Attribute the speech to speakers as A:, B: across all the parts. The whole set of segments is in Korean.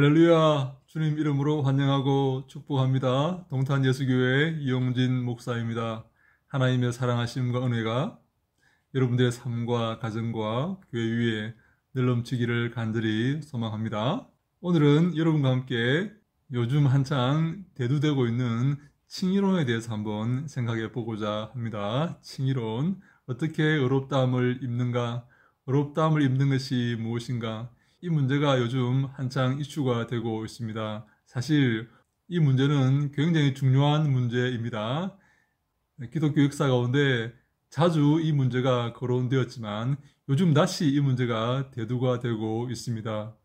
A: 할렐루야! 주님 이름으로 환영하고 축복합니다. 동탄예수교회 이용진 목사입니다. 하나님의 사랑하심과 은혜가 여러분들의 삶과 가정과 교회 위에 늘 넘치기를 간절히 소망합니다. 오늘은 여러분과 함께 요즘 한창 대두되고 있는 칭의론에 대해서 한번 생각해 보고자 합니다. 칭의론, 어떻게 의롭다함을 입는가? 의롭다함을 입는 것이 무엇인가? 이 문제가 요즘 한창 이슈가 되고 있습니다. 사실 이 문제는 굉장히 중요한 문제입니다. 기독교 역사 가운데 자주 이 문제가 거론되었지만 요즘 다시 이 문제가 대두가 되고 있습니다.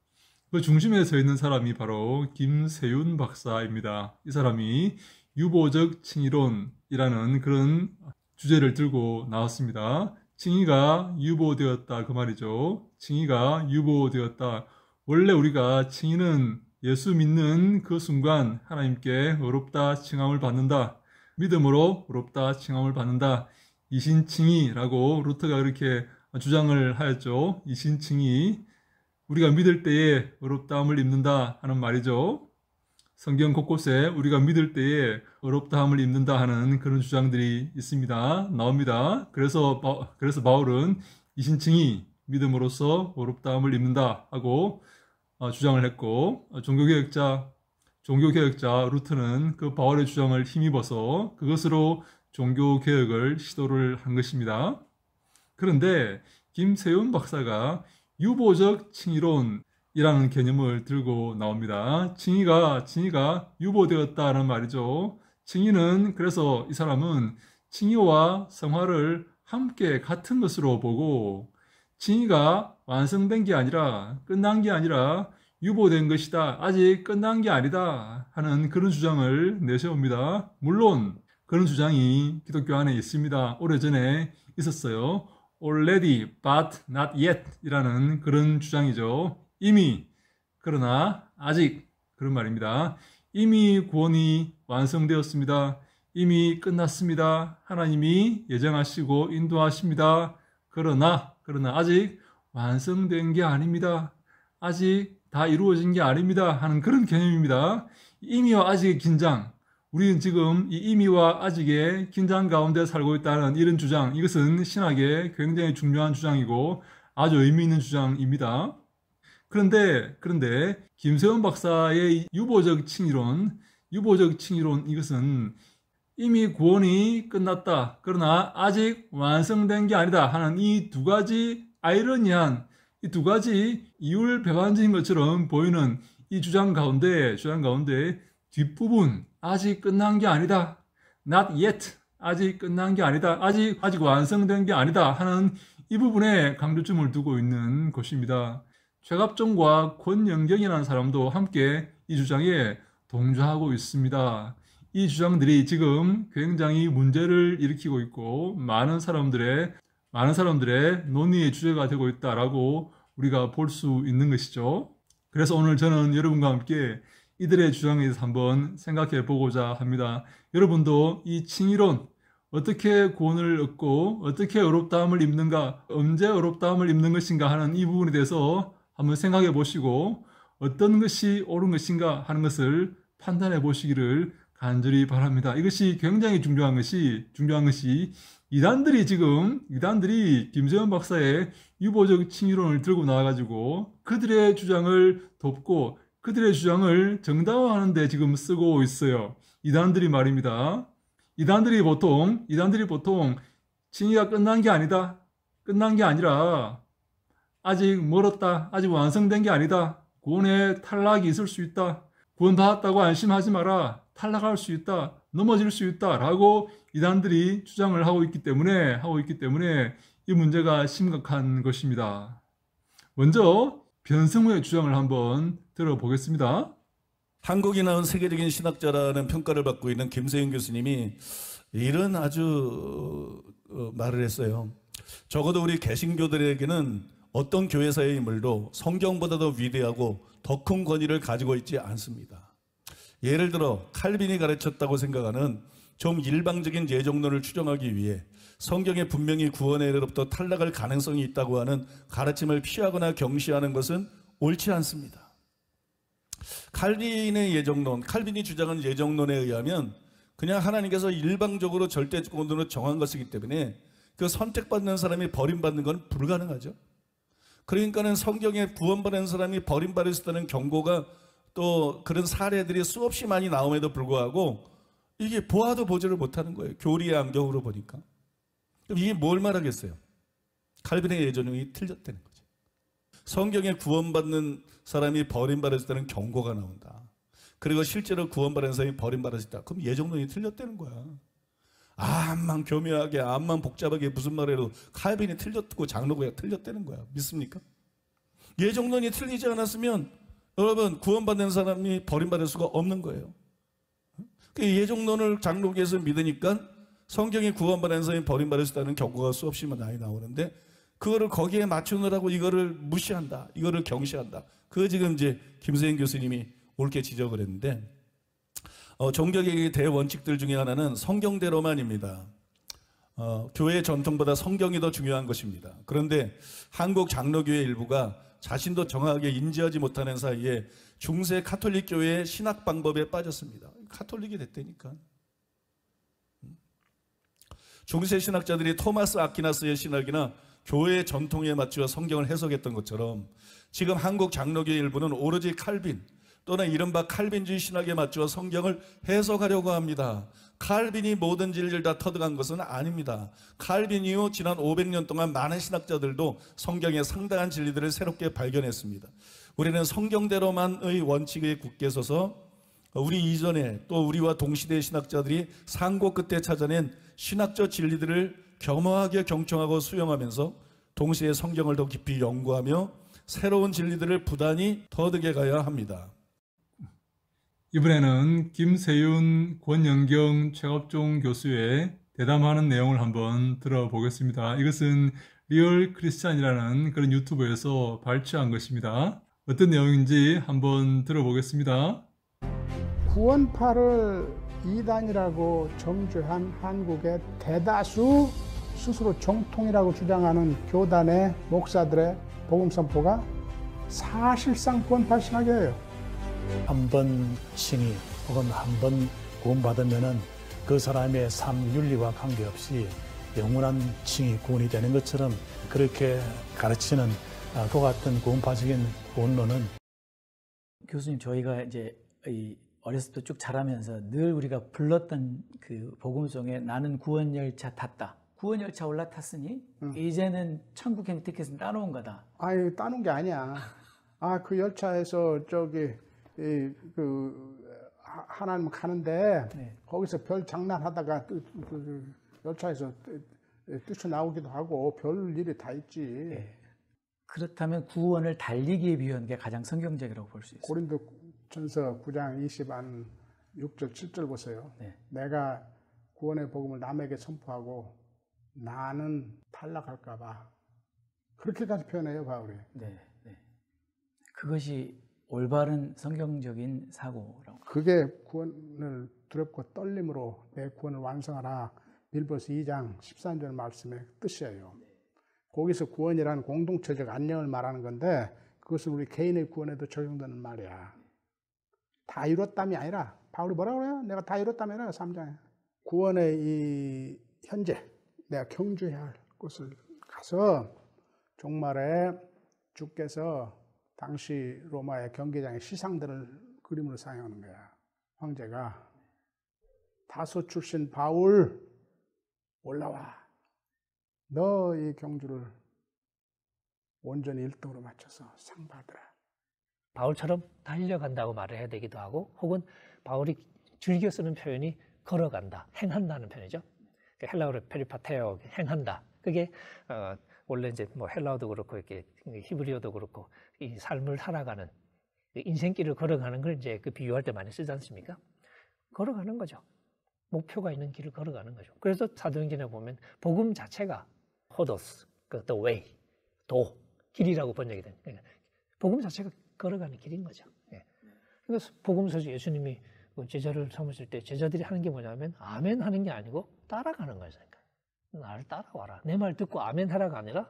A: 그 중심에 서 있는 사람이 바로 김세윤 박사입니다. 이 사람이 유보적 칭의론이라는 그런 주제를 들고 나왔습니다. 칭의가 유보되었다 그 말이죠. 칭의가 유보되었다. 원래 우리가 칭의는 예수 믿는 그 순간 하나님께 의롭다 칭함을 받는다. 믿음으로 의롭다 칭함을 받는다. 이신칭의라고 루터가 그렇게 주장을 하였죠. 이신칭의, 우리가 믿을 때에 의롭다함을 입는다 하는 말이죠. 성경 곳곳에 우리가 믿을 때에 의롭다함을 입는다 하는 그런 주장들이 있습니다. 나옵니다. 그래서 바울은 이신칭의, 믿음으로써 의롭다함을 입는다 하고 주장을 했고, 종교개혁자 루터는 그 바울의 주장을 힘입어서 그것으로 종교개혁을 시도를 한 것입니다. 그런데 김세윤 박사가 유보적 칭의론이라는 개념을 들고 나옵니다. 칭의가 유보되었다는 말이죠. 칭의는, 그래서 이 사람은 칭의와 성화를 함께 같은 것으로 보고, 칭의가 완성된 게 아니라, 끝난 게 아니라 유보된 것이다, 아직 끝난 게 아니다 하는 그런 주장을 내세웁니다. 물론 그런 주장이 기독교 안에 있습니다. 오래전에 있었어요. already but not yet 이라는 그런 주장이죠. 이미, 그러나 아직, 그런 말입니다. 이미 구원이 완성되었습니다. 이미 끝났습니다. 하나님이 예정하시고 인도하십니다. 그러나 아직 완성된 게 아닙니다. 아직 다 이루어진 게 아닙니다 하는 그런 개념입니다. 이미와 아직의 긴장, 우리는 지금 이 이미와 아직의 긴장 가운데 살고 있다는 이런 주장, 이것은 신학의 굉장히 중요한 주장이고 아주 의미 있는 주장입니다. 그런데 김세윤 박사의 유보적 칭의론, 이것은 이미 구원이 끝났다, 그러나 아직 완성된 게 아니다 하는 이 두 가지 아이러니한, 이 두 가지 이율배반적인 것처럼 보이는 이 주장 가운데 뒷부분, 아직 끝난 게 아니다, not yet, 아직 끝난 게 아니다, 아직 완성된 게 아니다 하는 이 부분에 강조점을 두고 있는 것입니다. 최갑종과 권영경이라는 사람도 함께 이 주장에 동조하고 있습니다. 이 주장들이 지금 굉장히 문제를 일으키고 있고 많은 사람들의 논의의 주제가 되고 있다라고 우리가 볼 수 있는 것이죠. 그래서 오늘 저는 여러분과 함께 이들의 주장에 대해서 한번 생각해 보고자 합니다. 여러분도 이 칭의론, 어떻게 구원을 얻고 어떻게 의롭다함을 입는가, 언제 의롭다함을 입는 것인가 하는 이 부분에 대해서 한번 생각해 보시고 어떤 것이 옳은 것인가 하는 것을 판단해 보시기를 간절히 바랍니다. 이것이 굉장히 중요한 것이 이단들이 김세윤 박사의 유보적 칭의론을 들고 나와가지고 그들의 주장을 돕고 그들의 주장을 정당화하는 데 지금 쓰고 있어요. 이단들이 말입니다. 이단들이 보통 칭의가 끝난 게 아니다, 끝난 게 아니라 아직 멀었다, 아직 완성된 게 아니다, 구원에 탈락이 있을 수 있다, 구원 받았다고 안심하지 마라, 탈락할 수 있다, 넘어질 수 있다 라고 이단들이 주장을 하고 있기 때문에 이 문제가 심각한 것입니다. 먼저 변성우의 주장을 한번 들어보겠습니다.
B: 한국이 낳은 세계적인 신학자라는 평가를 받고 있는 김세윤 교수님이 이런 아주 말을 했어요. 적어도 우리 개신교들에게는 어떤 교회사의 인물도 성경보다 더 위대하고 더 큰 권위를 가지고 있지 않습니다. 예를 들어 칼빈이 가르쳤다고 생각하는 좀 일방적인 예정론을 추정하기 위해 성경에 분명히 구원의 이르로부터 탈락할 가능성이 있다고 하는 가르침을 피하거나 경시하는 것은 옳지 않습니다. 칼빈의 예정론, 칼빈이 주장하는 예정론에 의하면 그냥 하나님께서 일방적으로 절대권으로 정한 것이기 때문에 그 선택받는 사람이 버림받는 건 불가능하죠. 그러니까는 성경에 구원받은 사람이 버림받을 수 있다는 경고가 또 그런 사례들이 수없이 많이 나옴에도 불구하고 이게 보아도 보지를 못하는 거예요. 교리의 안경으로 보니까. 그럼 이게 뭘 말하겠어요? 칼빈의 예정론이 틀렸다는 거죠. 성경에 구원받는 사람이 버림받을 수 있다는 경고가 나온다. 그리고 실제로 구원받은 사람이 버림받을 수 있다. 그럼 예정론이 틀렸다는 거야. 암만 교묘하게, 암만 복잡하게 무슨 말해도 칼빈이 틀렸고 장로교가 틀렸다는 거야. 믿습니까? 예정론이 틀리지 않았으면 여러분 구원받는 사람이 버림받을 수가 없는 거예요. 예정론을 장로교에서 믿으니까 성경에 구원받은 사람이 버림받을 수 있다는 경고가 수없이 많이 나오는데 그거를 거기에 맞추느라고 이거를 무시한다. 이거를 경시한다. 그거 지금 이제 김세인 교수님이 옳게 지적을 했는데 종교개혁의 대원칙들 중에 하나는 성경대로만입니다. 교회 전통보다 성경이 더 중요한 것입니다. 그런데 한국 장로교회 일부가 자신도 정확하게 인지하지 못하는 사이에 중세 카톨릭 교회의 신학 방법에 빠졌습니다. 카톨릭이 됐다니까. 중세 신학자들이 토마스 아퀴나스의 신학이나 교회의 전통에 맞추어 성경을 해석했던 것처럼 지금 한국 장로교회 일부는 오로지 칼빈 또는 이른바 칼빈주의 신학에 맞추어 성경을 해석하려고 합니다. 칼빈이 모든 진리를 다 터득한 것은 아닙니다. 칼빈 이후 지난 500년 동안 많은 신학자들도 성경의 상당한 진리들을 새롭게 발견했습니다. 우리는 성경대로만의 원칙에 굳게 서서 우리 이전에 또 우리와 동시대의 신학자들이 상고 끝에 찾아낸 신학적 진리들을 겸허하게 경청하고 수용하면서 동시에 성경을 더 깊이 연구하며 새로운 진리들을 부단히 터득해 가야 합니다.
A: 이번에는 김세윤, 권영경, 최갑종 교수의 대담하는 내용을 한번 들어보겠습니다. 이것은 리얼 크리스찬이라는 그런 유튜브에서 발췌한 것입니다. 어떤 내용인지 한번 들어보겠습니다.
C: 구원파를 이단이라고 정죄한 한국의 대다수 스스로 정통이라고 주장하는 교단의 목사들의 복음 선포가 사실상 구원파 신학이에요.
D: 한 번 칭의 혹은 한 번 구원받으면은 그 사람의 삶 윤리와 관계없이 영원한 칭의 구원이 되는 것처럼 그렇게 가르치는 그 같은 구원파적인 원론은
E: 교수님 저희가 이제 어렸을 때 쭉 자라면서 늘 우리가 불렀던 그 복음송에 나는 구원열차 탔다. 구원열차 올라탔으니 이제는 천국 혜택에서 따놓은 거다.
C: 아유, 따놓은 게 아니야. 그 열차에서 하나님 가는데
E: 네.
C: 거기서 별 장난하다가 열차에서 뛰쳐나오기도 하고 별 일이 다 있지.
E: 네. 그렇다면 구원을 달리기에 비유한 게 가장 성경적이라고 볼 수 있어요.
C: 고린도전서 9장 6절 7절 보세요.
E: 네.
C: 내가 구원의 복음을 남에게 선포하고 나는 탈락할까 봐. 그렇게까지 표현해요, 바울이.
E: 네, 네. 그것이 올바른 성경적인 사고라고.
C: 그게 구원을 두렵고 떨림으로 내 구원을 완성하라. 빌보스 2장 13절 말씀의 뜻이에요. 거기서 구원이라는 공동체적 안녕을 말하는 건데 그것은 우리 개인의 구원에도 적용되는 말이야. 다 이뤘담이 아니라 바울이 뭐라고 그래요? 내가 다 이뤘다면 3장에. 구원의 이 현재 내가 경주해야 할 곳을 가서 종말에 주께서 당시 로마의 경기장의 시상들을 그림으로 사용하는 거야. 황제가 다소 출신 바울 올라와. 너 이 경주를 온전히 1등으로 맞춰서 상 받으라.
F: 바울처럼 달려간다고 말을 해야 되기도 하고 혹은 바울이 즐겨 쓰는 표현이 걸어간다, 행한다는 표현이죠. 헬라어로 페리파테오, 행한다. 그게 원래 이제 뭐 헬라어도 그렇고 이렇게 히브리어도 그렇고 이 삶을 살아가는 인생길을 걸어가는 걸 이제 그 비유할 때 많이 쓰지 않습니까? 걸어가는 거죠. 목표가 있는 길을 걸어가는 거죠. 그래서 사도행전에 보면 복음 자체가 호도스, the way, 도, 길이라고 번역이 됩니다. 그러니까 복음 자체가 걸어가는 길인 거죠. 그래서 복음서에서 예수님이 제자를 삼으실 때 제자들이 하는 게 뭐냐면 아멘 하는 게 아니고 따라가는 거예요. 그러니까 나를 따라와라. 내 말 듣고 아멘 하라가 아니라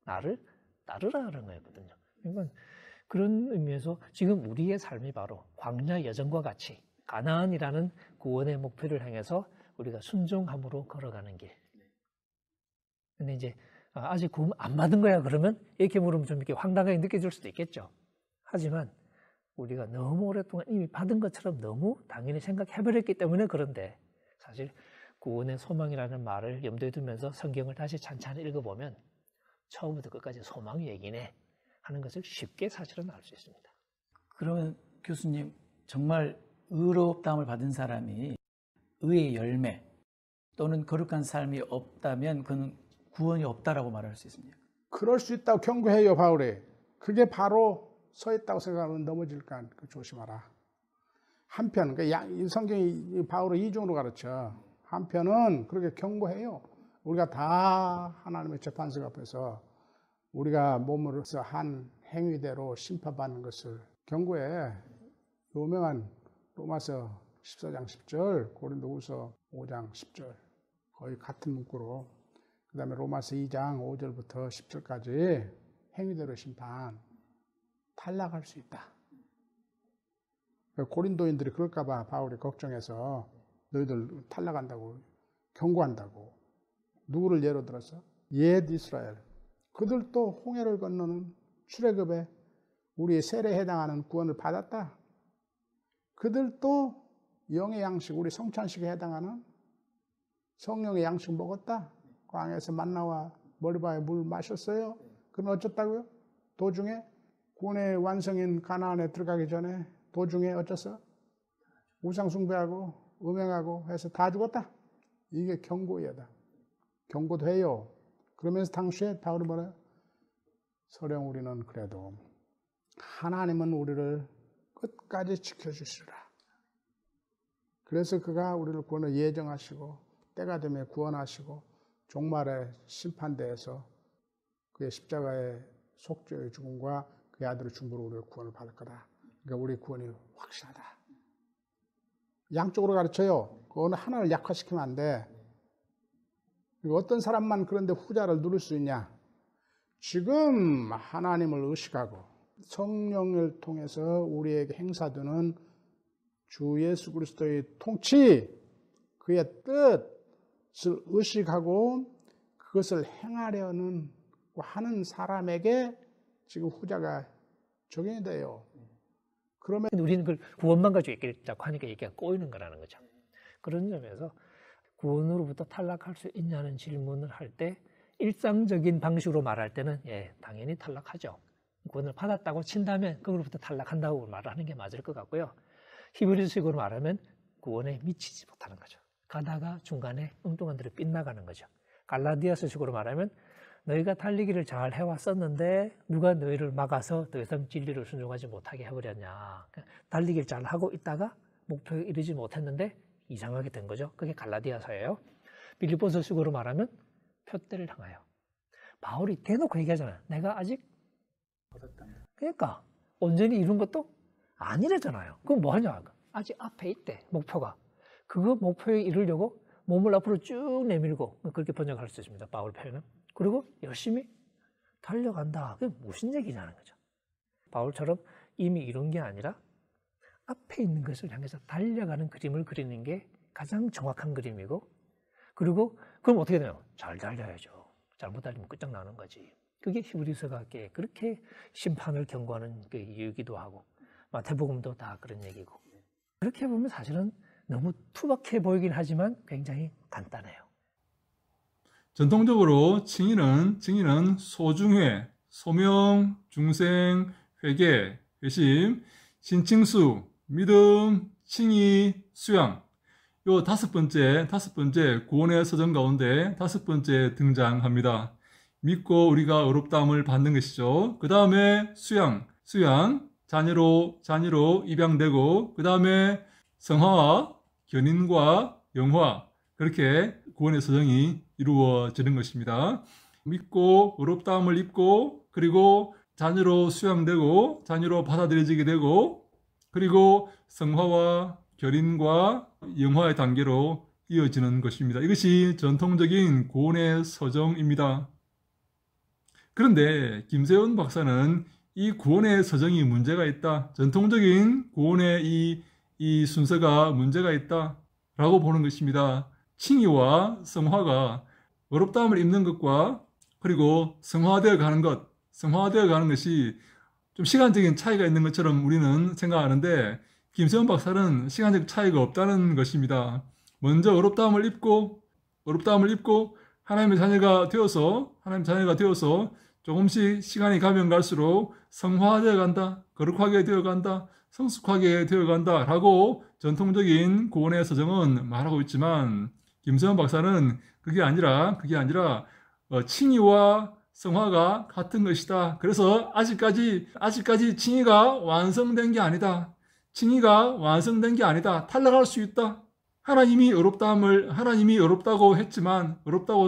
F: 나를 따르라 그런 거였거든요. 그러니까 그런 의미에서 지금 우리의 삶이 바로 광야 여정과 같이 가나안이라는 구원의 목표를 향해서 우리가 순종함으로 걸어가는 길. 근데 이제 아직 구원 안 받은 거야 그러면 이렇게 물으면 좀 이렇게 황당하게 느껴질 수도 있겠죠. 하지만 우리가 너무 오랫동안 이미 받은 것처럼 너무 당연히 생각해버렸기 때문에 그런데 사실 구원의 소망이라는 말을 염두에 두면서 성경을 다시 찬찬히 읽어보면 처음부터 끝까지 소망 얘기네 하는 것을 쉽게 사실은 알 수 있습니다.
E: 그러면 교수님, 정말 의롭다함을 받은 사람이 의의 열매 또는 거룩한 삶이 없다면 그는 구원이 없다라고 말할 수 있습니까?
C: 그럴 수 있다고 경고해요, 바울이. 그게 바로 서 있다고 생각하면 넘어질까 조심하라. 한편, 이 성경이 바울을 이중으로 가르쳐. 한편은 그렇게 경고해요. 우리가 다 하나님의 재판석 앞에서 우리가 몸으로서 한 행위대로 심판받는 것을 경고해. 유명한 로마서 14장 10절, 고린도후서 5장 10절 거의 같은 문구로, 그 다음에 로마서 2장 5절부터 10절까지 행위대로 심판, 탈락할 수 있다. 고린도인들이 그럴까 봐 바울이 걱정해서 너희들 탈락한다고 경고한다고. 누구를 예로 들어서? 옛 이스라엘. 그들도 홍해를 건너는 출애굽에 우리의 세례에 해당하는 구원을 받았다. 그들도 영의 양식, 우리 성찬식에 해당하는 성령의 양식 먹었다. 광야에서 만나와 머리바에 물 마셨어요. 그건 어쩌다고요? 도중에 구원의 완성인 가나안에 들어가기 전에 도중에 어쩌어? 우상 숭배하고 음행하고 해서 다 죽었다. 이게 경고예다. 경고도 해요. 그러면서 당시에 바울이 뭐래요? 서령 우리는 그래도 하나님은 우리를 끝까지 지켜주시리라. 그래서 그가 우리를 구원을 예정하시고 때가 되면 구원하시고 종말의 심판대에서 그의 십자가의 속죄의 죽음과 그의 아들의 중보로 우리를 구원을 받을 거다. 그러니까 우리 구원이 확실하다. 양쪽으로 가르쳐요. 그 어느 하나를 약화시키면 안 돼. 어떤 사람만 그런데 후자를 누릴 수 있냐? 지금 하나님을 의식하고 성령을 통해서 우리에게 행사되는 주 예수 그리스도의 통치, 그의 뜻을 의식하고 그것을 행하려는 하는 사람에게 지금 후자가 적용이 돼요. 그러면
F: 우리는 그걸 구원만 가지고 얘기했다고 하니까 얘기가 꼬이는 거라는 거죠. 그런 점에서 구원으로부터 탈락할 수 있냐는 질문을 할 때 일상적인 방식으로 말할 때는 당연히 탈락하죠. 구원을 받았다고 친다면 그걸로부터 탈락한다고 말하는 게 맞을 것 같고요. 히브리식으로 말하면 구원에 미치지 못하는 거죠. 가다가 중간에 엉뚱한 데로 빗나가는 거죠. 갈라디아서식으로 말하면 너희가 달리기를 잘 해왔었는데 누가 너희를 막아서 더 이상 진리를 순종하지 못하게 해버렸냐. 달리기를 잘 하고 있다가 목표에 이르지 못했는데 이상하게 된 거죠. 그게 갈라디아서예요. 빌립보서식으로 말하면 표대를 향하여. 바울이 대놓고 얘기하잖아요. 내가 아직 그러니까 온전히 이룬 것도 아니래잖아요. 그럼 뭐 하냐? 아직 앞에 있대, 목표가. 그거 목표에 이르려고 몸을 앞으로 쭉 내밀고, 그렇게 번역할 수 있습니다. 바울 표현은. 그리고 열심히 달려간다. 그게 무슨 얘기냐는 거죠. 바울처럼 이미 이룬 게 아니라 앞에 있는 것을 향해서 달려가는 그림을 그리는 게 가장 정확한 그림이고, 그리고 그럼 어떻게 되나요? 잘 달려야죠. 잘못 달리면 끝장나는 거지. 그게 히브리서가 그렇게 심판을 경고하는 그 이유이기도 하고, 마태복음도 다 그런 얘기고. 그렇게 보면 사실은 너무 투박해 보이긴 하지만 굉장히 간단해요.
A: 전통적으로 칭의는 소중회, 소명, 중생, 회개, 회심, 신칭수, 믿음, 칭의, 수양. 요 다섯 번째 구원의 서정 가운데 다섯 번째 등장합니다. 믿고 우리가 의롭다함을 받는 것이죠. 그 다음에 수양, 자녀로 입양되고, 그 다음에 성화와 견인과 영화, 그렇게 구원의 서정이 이루어지는 것입니다. 믿고 의롭다함을 입고, 그리고 자녀로 수양되고, 자녀로 받아들여지게 되고, 그리고 성화와 결인과 영화의 단계로 이어지는 것입니다. 이것이 전통적인 구원의 서정입니다. 그런데 김세훈 박사는 이 구원의 서정이 문제가 있다. 전통적인 구원의 이 순서가 문제가 있다. 라고 보는 것입니다. 칭의와 성화가 어렵다함을 입는 것과 그리고 성화되어 가는 것이 좀 시간적인 차이가 있는 것처럼 우리는 생각하는데 김세원 박사는 시간적 차이가 없다는 것입니다. 먼저 어렵다함을 입고 하나님의 자녀가 되어서 조금씩 시간이 가면 갈수록 성화되어 간다, 거룩하게 되어 간다, 성숙하게 되어 간다 라고 전통적인 구원의 서정은 말하고 있지만 김세원 박사는 그게 아니라 칭의와 성화가 같은 것이다. 그래서 아직까지 칭의가 완성된 게 아니다. 탈락할 수 있다. 하나님이 어렵다고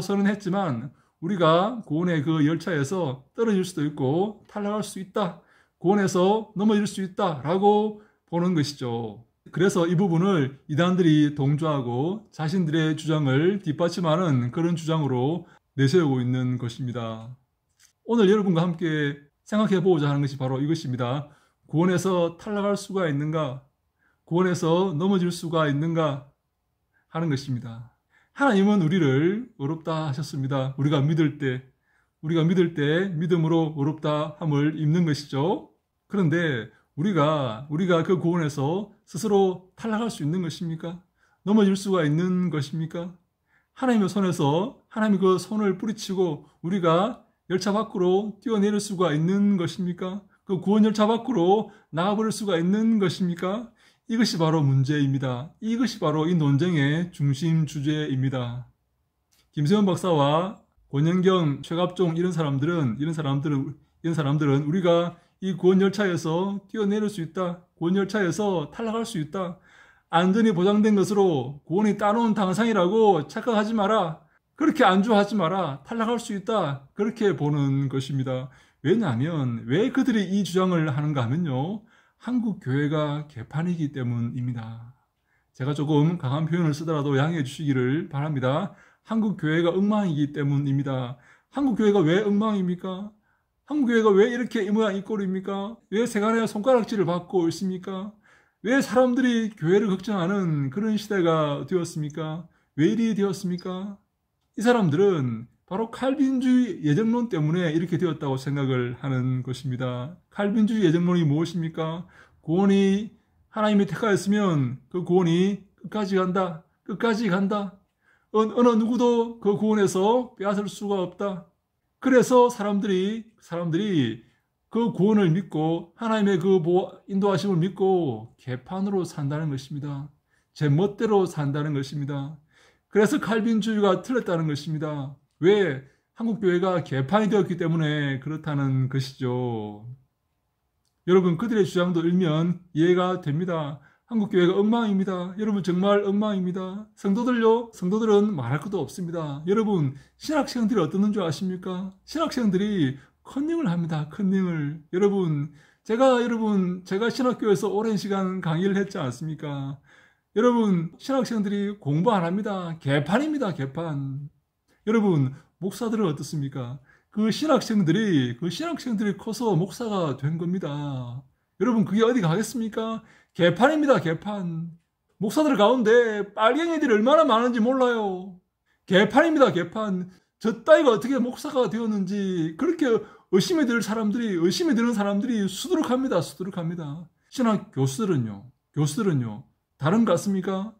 A: 선언했지만 우리가 구원의 그 열차에서 떨어질 수도 있고 탈락할 수 있다. 구원에서 넘어질 수 있다. 라고 보는 것이죠. 그래서 이 부분을 이단들이 동조하고 자신들의 주장을 뒷받침하는 그런 주장으로 내세우고 있는 것입니다. 오늘 여러분과 함께 생각해 보고자 하는 것이 바로 이것입니다. 구원에서 탈락할 수가 있는가? 구원에서 넘어질 수가 있는가? 하는 것입니다. 하나님은 우리를 어렵다 하셨습니다. 우리가 믿을 때 믿음으로 어렵다 함을 입는 것이죠. 그런데 우리가 그 구원에서 스스로 탈락할 수 있는 것입니까? 넘어질 수가 있는 것입니까? 하나님의 손에서 하나님이 그 손을 뿌리치고 우리가 열차 밖으로 뛰어내릴 수가 있는 것입니까? 그 구원 열차 밖으로 나가버릴 수가 있는 것입니까? 이것이 바로 문제입니다. 이것이 바로 이 논쟁의 중심 주제입니다. 김세원 박사와 권영경, 최갑종 이런 사람들은 우리가 이 구원 열차에서 뛰어내릴 수 있다. 구원 열차에서 탈락할 수 있다. 안전이 보장된 것으로 구원이 따놓은 당상이라고 착각하지 마라. 그렇게 안주하지 마라. 탈락할 수 있다. 그렇게 보는 것입니다. 왜냐하면 왜 그들이 이 주장을 하는가 하면요. 한국 교회가 개판이기 때문입니다. 제가 조금 강한 표현을 쓰더라도 양해해 주시기를 바랍니다. 한국 교회가 엉망이기 때문입니다. 한국 교회가 왜 엉망입니까? 한국 교회가 왜 이렇게 이 모양 이 꼴입니까? 왜 세간의 손가락질을 받고 있습니까? 왜 사람들이 교회를 걱정하는 그런 시대가 되었습니까? 왜 이리 되었습니까? 이 사람들은 바로 칼빈주의 예정론 때문에 이렇게 되었다고 생각을 하는 것입니다. 칼빈주의 예정론이 무엇입니까? 구원이 하나님이 택하였으면 그 구원이 끝까지 간다. 어느 누구도 그 구원에서 빼앗을 수가 없다. 그래서 사람들이 그 구원을 믿고 하나님의 그 인도하심을 믿고 개판으로 산다는 것입니다. 제 멋대로 산다는 것입니다. 그래서 칼빈주의가 틀렸다는 것입니다. 왜? 한국교회가 개판이 되었기 때문에 그렇다는 것이죠. 여러분, 그들의 주장도 일면 이해가 됩니다. 한국교회가 엉망입니다. 여러분, 정말 엉망입니다. 성도들은 말할 것도 없습니다. 여러분, 신학생들이 어떻는 줄 아십니까? 신학생들이 컨닝을 합니다. 컨닝을. 여러분, 제가 신학교에서 오랜 시간 강의를 했지 않습니까? 여러분, 신학생들이 공부 안 합니다. 개판입니다. 개판. 여러분, 목사들은 어떻습니까? 그 신학생들이 커서 목사가 된 겁니다. 여러분, 그게 어디 가겠습니까? 개판입니다. 개판. 목사들 가운데 빨갱이들이 얼마나 많은지 몰라요. 개판입니다. 개판. 저 따위가 어떻게 목사가 되었는지 그렇게 의심이 드는 사람들이 수두룩합니다. 신학 교수들은요. 다른 것 같습니까?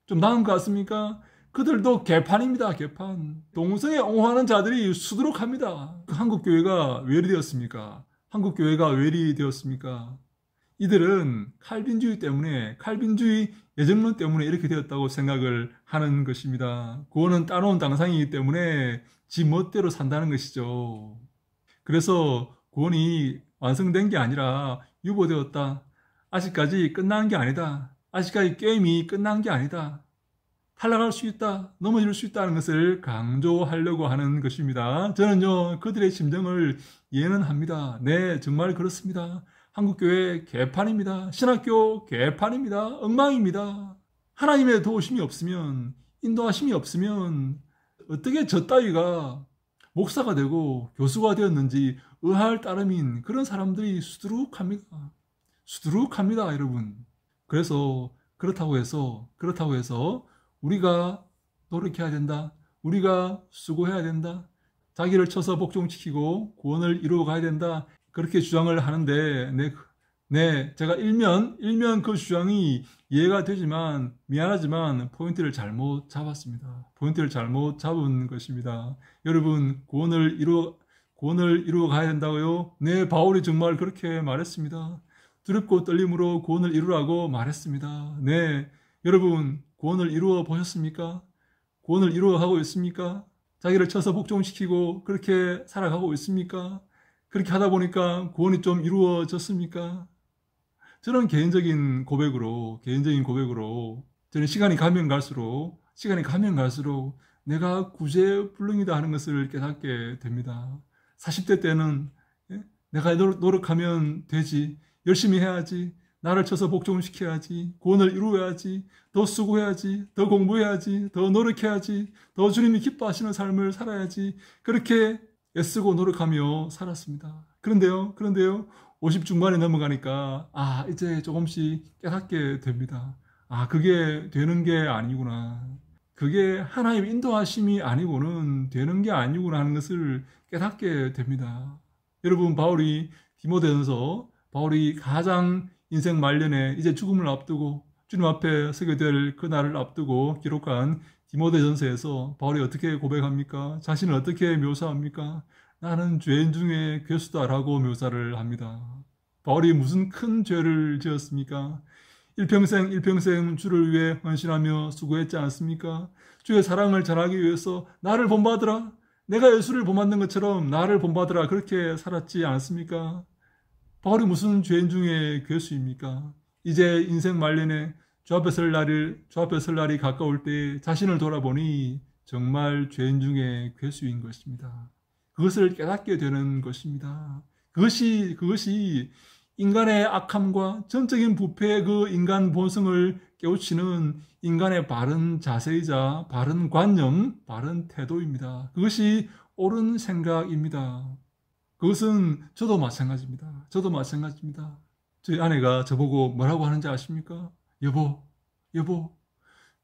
A: 좀 나은 것 같습니까? 그들도 개판입니다. 개판. 동성애 옹호하는 자들이 수두룩합니다. 한국교회가 왜 이리 되었습니까? 이들은 칼빈주의 예정론 때문에 이렇게 되었다고 생각을 하는 것입니다. 구원은 따놓은 당상이기 때문에 지 멋대로 산다는 것이죠. 그래서 구원이 완성된 게 아니라 유보되었다. 아직까지 끝난 게 아니다. 아직까지 게임이 끝난 게 아니다. 탈락할 수 있다. 넘어질 수 있다는 것을 강조하려고 하는 것입니다. 저는요, 그들의 심정을 이해는 합니다. 네, 정말 그렇습니다. 한국교회 개판입니다. 신학교 개판입니다. 엉망입니다. 하나님의 도우심이 없으면, 인도하심이 없으면 어떻게 저 따위가 목사가 되고 교수가 되었는지, 의할 따름인 그런 사람들이 수두룩합니다. 수두룩합니다, 여러분. 그래서 그렇다고 해서 우리가 노력해야 된다. 우리가 수고해야 된다. 자기를 쳐서 복종시키고 구원을 이루어 가야 된다. 그렇게 주장을 하는데 제가 일면 그 주장이 이해가 되지만 미안하지만 포인트를 잘못 잡았습니다. 포인트를 잘못 잡은 것입니다. 여러분, 구원을 이루어 가야 된다고요? 네, 바울이 정말 그렇게 말했습니다. 두렵고 떨림으로 구원을 이루라고 말했습니다. 네, 여러분, 구원을 이루어 보셨습니까? 구원을 이루어 가고 있습니까? 자기를 쳐서 복종시키고 그렇게 살아가고 있습니까? 그렇게 하다 보니까 구원이 좀 이루어졌습니까? 저는 개인적인 고백으로 저는 시간이 가면 갈수록 내가 구제불능이다 하는 것을 깨닫게 됩니다. 40대 때는 내가 노력하면 되지, 열심히 해야지, 나를 쳐서 복종시켜야지, 구원을 이루어야지, 더 수고해야지, 더 공부해야지, 더 노력해야지, 더 주님이 기뻐하시는 삶을 살아야지, 그렇게 애쓰고 노력하며 살았습니다. 그런데요 50 중반에 넘어가니까 이제 조금씩 깨닫게 됩니다. 그게 되는 게 아니구나. 그게 하나님의 인도하심이 아니고는 되는 게 아니구나 하는 것을 깨닫게 됩니다. 여러분, 디모데전서 바울이 가장 인생 말년에 이제 죽음을 앞두고 주님 앞에 서게 될 그 날을 앞두고 기록한 디모데전서에서 바울이 어떻게 고백합니까? 자신을 어떻게 묘사합니까? 나는 죄인 중에 괴수다라고 묘사를 합니다. 바울이 무슨 큰 죄를 지었습니까? 일평생 주를 위해 헌신하며 수고했지 않습니까? 주의 사랑을 전하기 위해서 나를 본받으라. 내가 예수를 본받는 것처럼 나를 본받으라. 그렇게 살았지 않습니까? 바울이 무슨 죄인 중에 괴수입니까? 이제 인생 말년에 주 앞에 설 날이 가까울 때 자신을 돌아보니 정말 죄인 중에 괴수인 것입니다. 그것을 깨닫게 되는 것입니다. 그것이 인간의 악함과 전적인 부패의 그 인간 본성을 깨우치는 인간의 바른 자세이자 바른 관념, 바른 태도입니다. 그것이 옳은 생각입니다. 그것은 저도 마찬가지입니다. 저희 아내가 저보고 뭐라고 하는지 아십니까? 여보,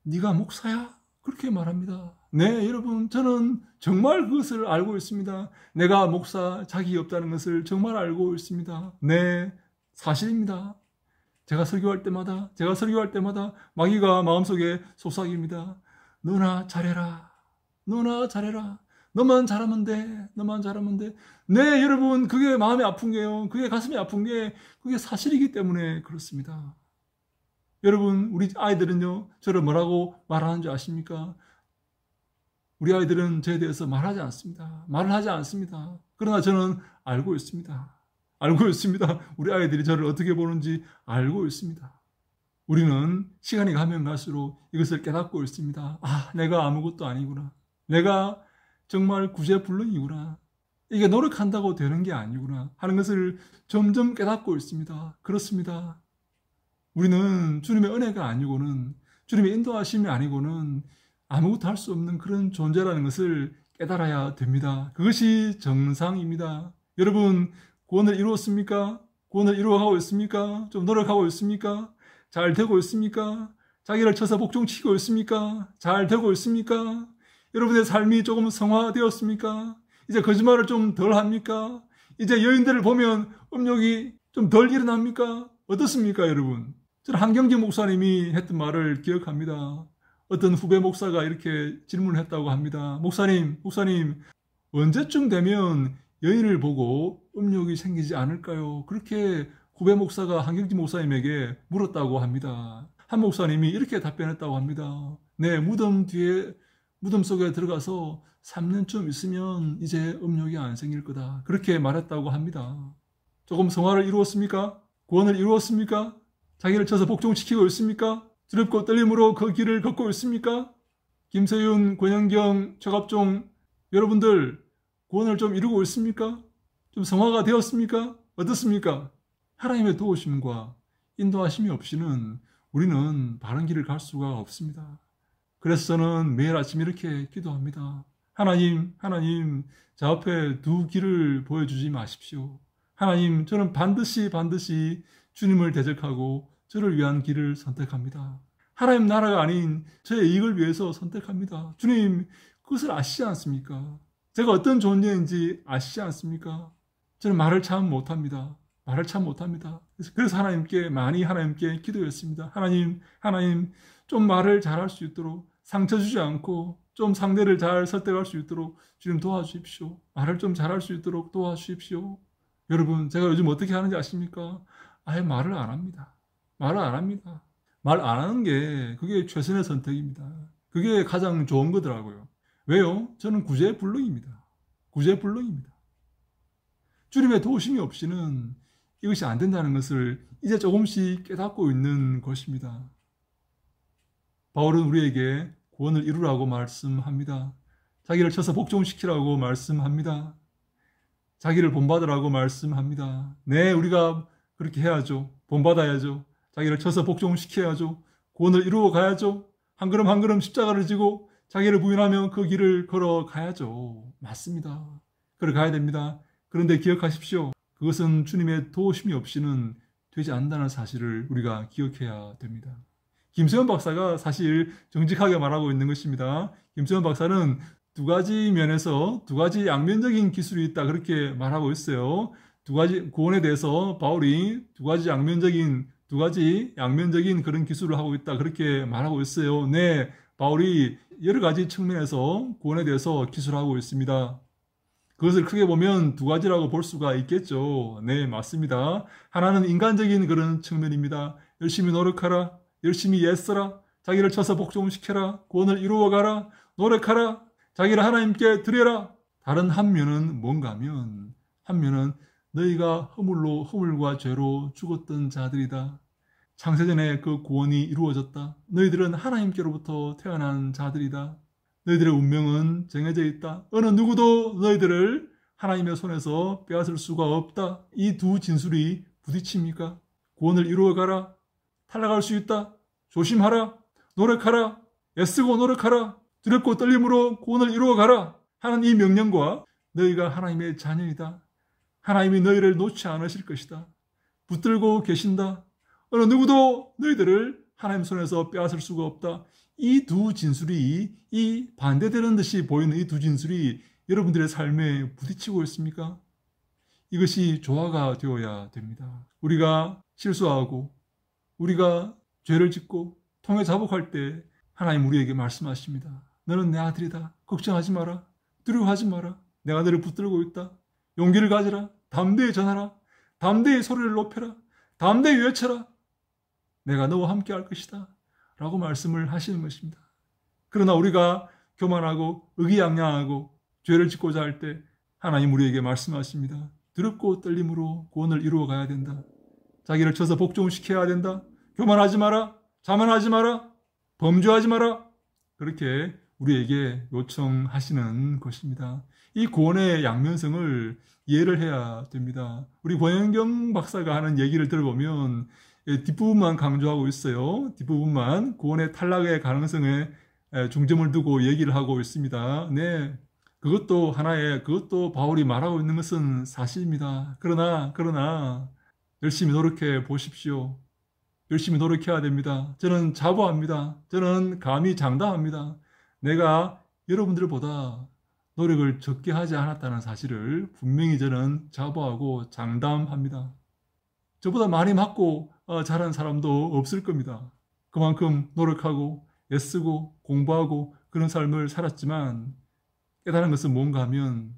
A: 네가 목사야? 그렇게 말합니다. 네, 여러분, 저는 정말 그것을 알고 있습니다. 내가 목사 자격이 없다는 것을 정말 알고 있습니다. 네, 사실입니다. 제가 설교할 때마다 마귀가 마음속에 속삭입니다. 너나 잘해라. 너만 잘하면 돼. 네, 여러분, 그게 마음이 아픈 게요. 그게 가슴이 아픈 게 그게 사실이기 때문에 그렇습니다. 여러분, 우리 아이들은요, 저를 뭐라고 말하는 줄 아십니까? 우리 아이들은 저에 대해서 말을 하지 않습니다. 그러나 저는 알고 있습니다. 우리 아이들이 저를 어떻게 보는지 알고 있습니다. 우리는 시간이 가면 갈수록 이것을 깨닫고 있습니다. 내가 아무것도 아니구나. 내가 정말 구제불능이구나. 이게 노력한다고 되는 게 아니구나 하는 것을 점점 깨닫고 있습니다. 그렇습니다. 우리는 주님의 은혜가 아니고는, 주님의 인도하심이 아니고는 아무것도 할 수 없는 그런 존재라는 것을 깨달아야 됩니다. 그것이 정상입니다. 여러분, 구원을 이루었습니까? 구원을 이루어가고 있습니까? 좀 노력하고 있습니까? 잘 되고 있습니까? 자기를 쳐서 복종시키고 있습니까? 잘 되고 있습니까? 여러분의 삶이 조금 성화되었습니까? 이제 거짓말을 좀 덜 합니까? 이제 여인들을 보면 음욕이 좀 덜 일어납니까? 어떻습니까, 여러분? 저는 한경지 목사님이 했던 말을 기억합니다. 어떤 후배 목사가 이렇게 질문을 했다고 합니다. 목사님, 언제쯤 되면 여인을 보고 음욕이 생기지 않을까요? 그렇게 후배 목사가 한경지 목사님에게 물었다고 합니다. 한 목사님이 이렇게 답변했다고 합니다. 네, 무덤 속에 들어가서 3년쯤 있으면 이제 음욕이 안 생길 거다. 그렇게 말했다고 합니다. 조금 성화를 이루었습니까? 구원을 이루었습니까? 자기를 쳐서 복종시키고 있습니까? 두렵고 떨림으로 그 길을 걷고 있습니까? 김세윤, 권영경, 최갑종, 여러분들 구원을 좀 이루고 있습니까? 좀 성화가 되었습니까? 어떻습니까? 하나님의 도우심과 인도하심이 없이는 우리는 바른 길을 갈 수가 없습니다. 그래서 저는 매일 아침 이렇게 기도합니다. 하나님, 저 앞에 두 길을 보여주지 마십시오. 하나님, 저는 반드시 주님을 대적하고 저를 위한 길을 선택합니다. 하나님 나라가 아닌 저의 이익을 위해서 선택합니다. 주님, 그것을 아시지 않습니까? 제가 어떤 존재인지 아시지 않습니까? 저는 말을 참 못합니다. 그래서 하나님께 기도했습니다. 하나님, 좀 말을 잘할 수 있도록 상처 주지 않고 좀 상대를 잘 설득할 수 있도록 주님 도와주십시오. 말을 좀 잘할 수 있도록 도와주십시오. 여러분, 제가 요즘 어떻게 하는지 아십니까? 아예 말을 안 합니다. 말 안 하는 게 그게 최선의 선택입니다. 그게 가장 좋은 거더라고요. 왜요? 저는 구제불능입니다. 주님의 도우심이 없이는 이것이 안 된다는 것을 이제 조금씩 깨닫고 있는 것입니다. 바울은 우리에게 구원을 이루라고 말씀합니다. 자기를 쳐서 복종시키라고 말씀합니다. 자기를 본받으라고 말씀합니다. 네, 우리가 그렇게 해야죠. 본받아야죠. 자기를 쳐서 복종시켜야죠. 구원을 이루어 가야죠. 한 걸음 한 걸음 십자가를 지고 자기를 부인하며 그 길을 걸어가야죠. 맞습니다. 걸어가야 됩니다. 그런데 기억하십시오. 그것은 주님의 도우심이 없이는 되지 않는다는 사실을 우리가 기억해야 됩니다. 김세현 박사가 사실 정직하게 말하고 있는 것입니다. 김세현 박사는 두 가지 면에서 두 가지 양면적인 기술이 있다 그렇게 말하고 있어요. 두 가지 구원에 대해서 바울이 두 가지 양면적인 그런 기술을 하고 있다 그렇게 말하고 있어요. 네, 바울이 여러 가지 측면에서 구원에 대해서 기술하고 있습니다. 그것을 크게 보면 두 가지라고 볼 수가 있겠죠. 네, 맞습니다. 하나는 인간적인 그런 측면입니다. 열심히 노력하라, 열심히 애써라, 자기를 쳐서 복종시켜라, 구원을 이루어가라, 노력하라, 자기를 하나님께 드려라. 다른 한 면은 뭔가 하면 너희가 허물과 죄로 죽었던 자들이다. 창세전에 그 구원이 이루어졌다. 너희들은 하나님께로부터 태어난 자들이다. 너희들의 운명은 정해져 있다. 어느 누구도 너희들을 하나님의 손에서 빼앗을 수가 없다. 이 두 진술이 부딪힙니까? 구원을 이루어가라. 탈락할 수 있다. 조심하라. 노력하라. 애쓰고 노력하라. 두렵고 떨림으로 구원을 이루어가라 하는 이 명령과 너희가 하나님의 자녀이다. 하나님이 너희를 놓지 않으실 것이다. 붙들고 계신다. 어느 누구도 너희들을 하나님 손에서 빼앗을 수가 없다. 이 두 진술이, 이 반대되는 듯이 보이는 이 두 진술이 여러분들의 삶에 부딪히고 있습니까? 이것이 조화가 되어야 됩니다. 우리가 실수하고 우리가 죄를 짓고 통해 자복할 때 하나님 우리에게 말씀하십니다. 너는 내 아들이다. 걱정하지 마라. 두려워하지 마라. 내가 너를 붙들고 있다. 용기를 가져라. 담대히 전하라. 담대히 소리를 높여라. 담대히 외쳐라. 내가 너와 함께 할 것이다. 라고 말씀을 하시는 것입니다. 그러나 우리가 교만하고 의기양양하고 죄를 짓고자 할 때 하나님 우리에게 말씀하십니다. 두렵고 떨림으로 구원을 이루어 가야 된다. 자기를 쳐서 복종시켜야 된다. 교만하지 마라. 자만하지 마라. 범죄하지 마라. 그렇게 우리에게 요청하시는 것입니다. 이 구원의 양면성을 이해를 해야 됩니다. 우리 권영경 박사가 하는 얘기를 들어보면 뒷부분만 강조하고 있어요. 뒷부분만 구원의 탈락의 가능성에 중점을 두고 얘기를 하고 있습니다. 네, 그것도 바울이 말하고 있는 것은 사실입니다. 그러나 열심히 노력해 보십시오. 열심히 노력해야 됩니다. 저는 자부합니다. 저는 감히 장담합니다. 내가 여러분들보다 노력을 적게 하지 않았다는 사실을 분명히 저는 자부하고 장담합니다. 저보다 많이 맞고 잘한 사람도 없을 겁니다. 그만큼 노력하고 애쓰고 공부하고 그런 삶을 살았지만 깨달은 것은 뭔가 하면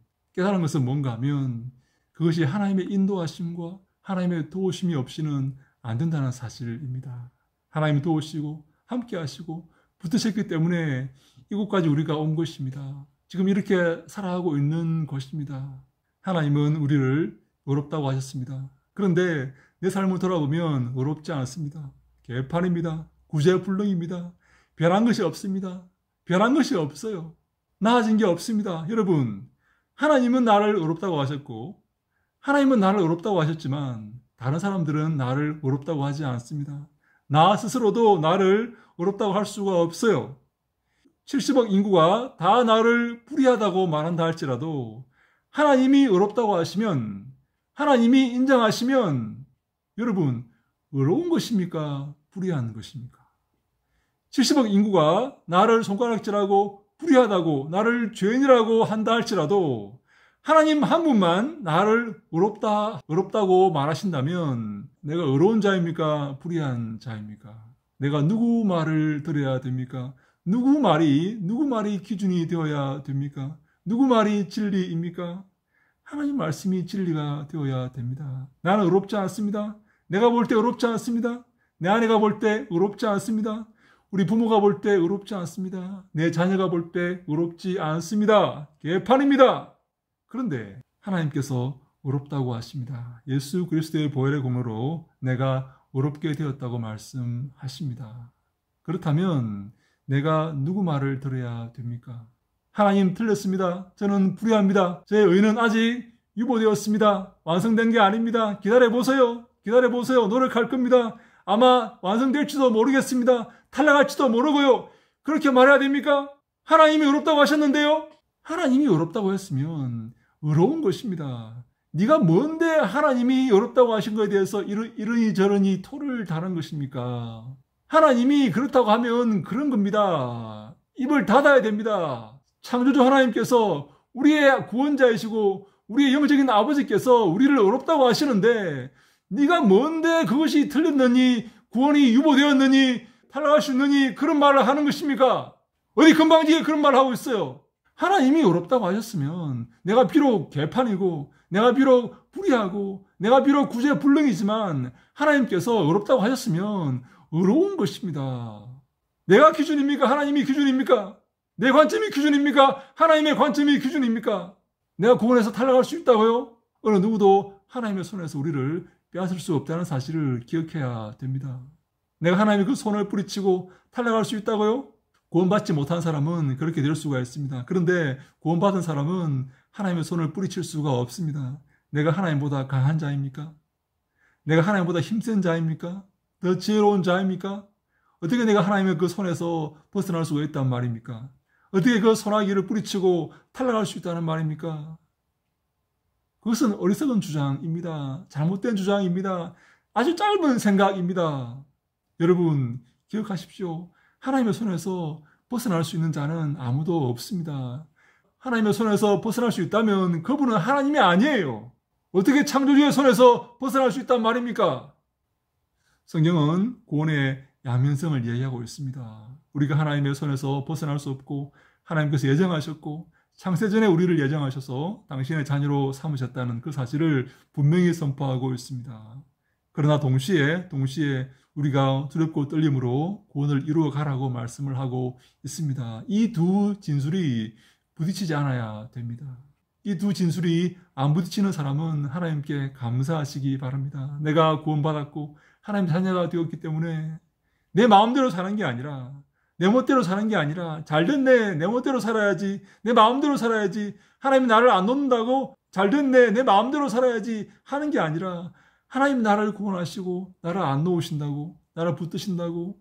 A: 그것이 하나님의 인도하심과 하나님의 도우심이 없이는 안 된다는 사실입니다. 하나님이 도우시고 함께 하시고 붙으셨기 때문에 이곳까지 우리가 온 것입니다. 지금 이렇게 살아가고 있는 것입니다. 하나님은 우리를 어렵다고 하셨습니다. 그런데 내 삶을 돌아보면 어렵지 않습니다. 개판입니다. 구제불능입니다. 변한 것이 없습니다. 변한 것이 없어요. 나아진 게 없습니다. 여러분, 하나님은 나를 어렵다고 하셨고 하나님은 나를 어렵다고 하셨지만 다른 사람들은 나를 어렵다고 하지 않습니다. 나 스스로도 나를 어렵다고 할 수가 없어요. 70억 인구가 다 나를 불의하다고 말한다 할지라도 하나님이 의롭다고 하시면, 하나님이 인정하시면 여러분 의로운 것입니까? 불의한 것입니까? 70억 인구가 나를 손가락질하고 불의하다고 나를 죄인이라고 한다 할지라도 하나님 한 분만 나를 의롭다고 말하신다면 내가 의로운 자입니까? 불의한 자입니까? 내가 누구 말을 들어야 됩니까? 누구 말이 기준이 되어야 됩니까? 누구 말이 진리입니까? 하나님 말씀이 진리가 되어야 됩니다. 나는 의롭지 않습니다. 내가 볼 때 의롭지 않습니다. 내 아내가 볼 때 의롭지 않습니다. 우리 부모가 볼 때 의롭지 않습니다. 내 자녀가 볼 때 의롭지 않습니다. 개판입니다. 그런데 하나님께서 의롭다고 하십니다. 예수 그리스도의 보혈의 공로로 내가 의롭게 되었다고 말씀하십니다. 그렇다면 내가 누구 말을 들어야 됩니까? 하나님 틀렸습니다. 저는 불의합니다. 제 의는 아직 유보되었습니다. 완성된 게 아닙니다. 기다려보세요. 노력할 겁니다. 아마 완성될지도 모르겠습니다. 탈락할지도 모르고요. 그렇게 말해야 됩니까? 하나님이 의롭다고 하셨는데요. 하나님이 의롭다고 했으면 의로운 것입니다. 네가 뭔데 하나님이 의롭다고 하신 것에 대해서 이러니 저러니 토를 다는 것입니까? 하나님이 그렇다고 하면 그런 겁니다. 입을 닫아야 됩니다. 창조주 하나님께서 우리의 구원자이시고 우리의 영적인 아버지께서 우리를 의롭다고 하시는데 네가 뭔데 그것이 틀렸느니 구원이 유보되었느니 탈락할 수 있느니 그런 말을 하는 것입니까? 어디 금방지게 그런 말을 하고 있어요. 하나님이 의롭다고 하셨으면 내가 비록 개판이고 내가 비록 불의하고 내가 비록 구제불능이지만 하나님께서 의롭다고 하셨으면 의로운 것입니다. 내가 기준입니까? 하나님이 기준입니까? 내 관점이 기준입니까? 하나님의 관점이 기준입니까? 내가 구원에서 탈락할 수 있다고요? 어느 누구도 하나님의 손에서 우리를 빼앗을 수 없다는 사실을 기억해야 됩니다. 내가 하나님의 그 손을 뿌리치고 탈락할 수 있다고요? 구원받지 못한 사람은 그렇게 될 수가 있습니다. 그런데 구원받은 사람은 하나님의 손을 뿌리칠 수가 없습니다. 내가 하나님보다 강한 자입니까? 내가 하나님보다 힘센 자입니까? 더 지혜로운 자입니까? 어떻게 내가 하나님의 그 손에서 벗어날 수가 있단 말입니까? 어떻게 그 소나기를 뿌리치고 탈락할 수 있다는 말입니까? 그것은 어리석은 주장입니다. 잘못된 주장입니다. 아주 짧은 생각입니다. 여러분 기억하십시오. 하나님의 손에서 벗어날 수 있는 자는 아무도 없습니다. 하나님의 손에서 벗어날 수 있다면 그분은 하나님이 아니에요. 어떻게 창조주의 손에서 벗어날 수 있단 말입니까? 성경은 구원의 양면성을 이야기하고 있습니다. 우리가 하나님의 손에서 벗어날 수 없고 하나님께서 예정하셨고 창세전에 우리를 예정하셔서 당신의 자녀로 삼으셨다는 그 사실을 분명히 선포하고 있습니다. 그러나 동시에 우리가 두렵고 떨림으로 구원을 이루어 가라고 말씀을 하고 있습니다. 이 두 진술이 부딪히지 않아야 됩니다. 이 두 진술이 안 부딪히는 사람은 하나님께 감사하시기 바랍니다. 내가 구원받았고 하나님 자녀가 되었기 때문에 내 마음대로 사는 게 아니라 내 멋대로 사는 게 아니라 잘됐네 내 멋대로 살아야지 내 마음대로 살아야지 하나님이 나를 안 놓는다고 잘됐네 내 마음대로 살아야지 하는 게 아니라 하나님 나를 구원하시고 나를 안 놓으신다고 나를 붙드신다고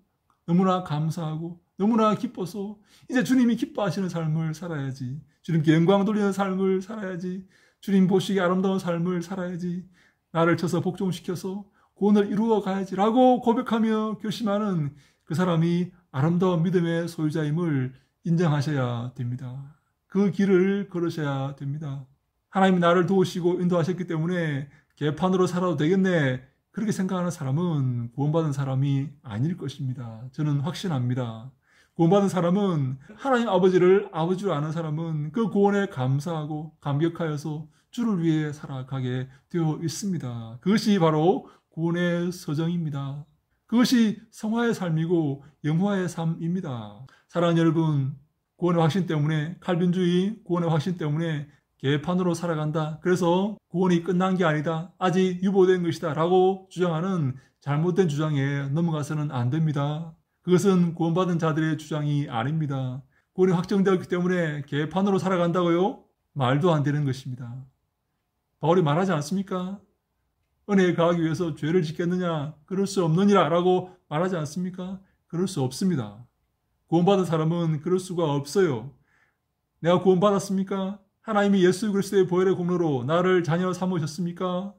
A: 너무나 감사하고 너무나 기뻐서 이제 주님이 기뻐하시는 삶을 살아야지 주님께 영광 돌리는 삶을 살아야지 주님 보시기에 아름다운 삶을 살아야지 나를 쳐서 복종시켜서 구원을 이루어 가야지 라고 고백하며 결심하는 그 사람이 아름다운 믿음의 소유자임을 인정하셔야 됩니다. 그 길을 걸으셔야 됩니다. 하나님이 나를 도우시고 인도하셨기 때문에 개판으로 살아도 되겠네 그렇게 생각하는 사람은 구원받은 사람이 아닐 것입니다. 저는 확신합니다. 구원받은 사람은 하나님 아버지를 아버지로 아는 사람은 그 구원에 감사하고 감격하여서 주를 위해 살아가게 되어 있습니다. 그것이 바로 구원의 서정입니다. 그것이 성화의 삶이고 영화의 삶입니다. 사랑하는 여러분, 구원의 확신 때문에 칼빈주의 구원의 확신 때문에 개판으로 살아간다. 그래서 구원이 끝난 게 아니다. 아직 유보된 것이다. 라고 주장하는 잘못된 주장에 넘어가서는 안 됩니다. 그것은 구원받은 자들의 주장이 아닙니다. 구원이 확정되었기 때문에 개판으로 살아간다고요? 말도 안 되는 것입니다. 바울이 말하지 않습니까? 은혜에 가하기 위해서 죄를 짓겠느냐? 그럴 수 없느니라 라고 말하지 않습니까? 그럴 수 없습니다. 구원받은 사람은 그럴 수가 없어요. 내가 구원받았습니까? 하나님이 예수 그리스도의 보혈의 공로로 나를 자녀 삼으셨습니까?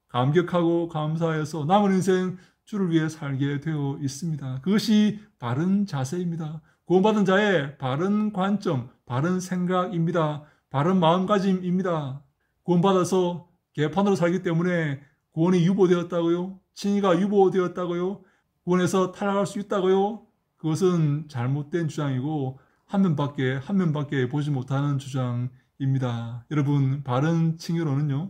A: 감격하고 감사해서 남은 인생 주를 위해 살게 되어 있습니다. 그것이 바른 자세입니다. 구원받은 자의 바른 관점, 바른 생각입니다. 바른 마음가짐입니다. 구원받아서 개판으로 살기 때문에 구원이 유보되었다고요? 칭의가 유보되었다고요? 구원에서 탈락할 수 있다고요? 그것은 잘못된 주장이고 한 면밖에 보지 못하는 주장입니다. 여러분, 바른 칭의로는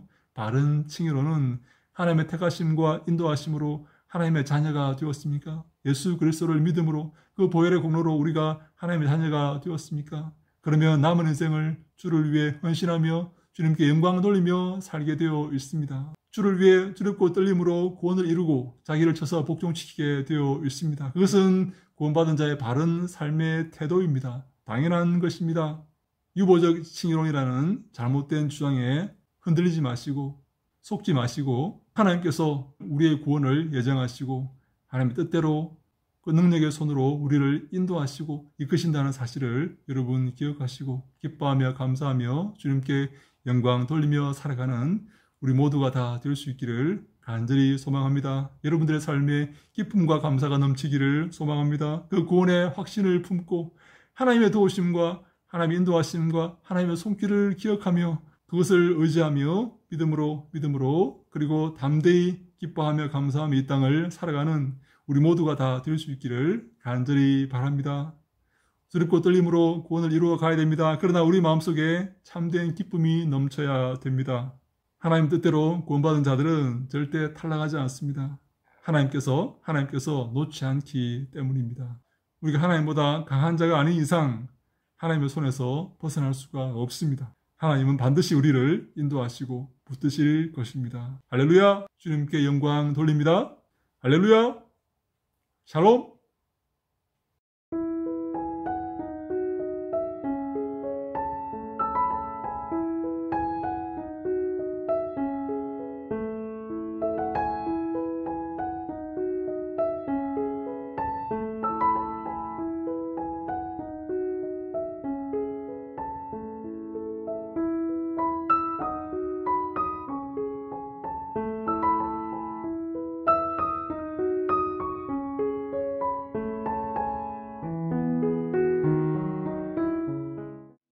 A: 하나님의 택하심과 인도하심으로 하나님의 자녀가 되었습니까? 예수 그리스도를 믿음으로 그 보혈의 공로로 우리가 하나님의 자녀가 되었습니까? 그러면 남은 인생을 주를 위해 헌신하며 주님께 영광을 돌리며 살게 되어 있습니다. 주를 위해 두렵고 떨림으로 구원을 이루고 자기를 쳐서 복종시키게 되어 있습니다. 그것은 구원받은 자의 바른 삶의 태도입니다. 당연한 것입니다. 유보적 칭의론이라는 잘못된 주장에 흔들리지 마시고 속지 마시고 하나님께서 우리의 구원을 예정하시고 하나님의 뜻대로 그 능력의 손으로 우리를 인도하시고 이끄신다는 사실을 여러분 기억하시고 기뻐하며 감사하며 주님께 영광 돌리며 살아가는 우리 모두가 다 될 수 있기를 간절히 소망합니다. 여러분들의 삶에 기쁨과 감사가 넘치기를 소망합니다. 그 구원의 확신을 품고 하나님의 도우심과 하나님의 인도하심과 하나님의 손길을 기억하며 그것을 의지하며 믿음으로 그리고 담대히 기뻐하며 감사하며 이 땅을 살아가는 우리 모두가 다 될 수 있기를 간절히 바랍니다. 두렵고 떨림으로 구원을 이루어 가야 됩니다. 그러나 우리 마음속에 참된 기쁨이 넘쳐야 됩니다. 하나님 뜻대로 구원받은 자들은 절대 탈락하지 않습니다. 하나님께서 놓지 않기 때문입니다. 우리가 하나님보다 강한 자가 아닌 이상 하나님의 손에서 벗어날 수가 없습니다. 하나님은 반드시 우리를 인도하시고 붙드실 것입니다. 할렐루야! 주님께 영광 돌립니다. 할렐루야! 샬롬!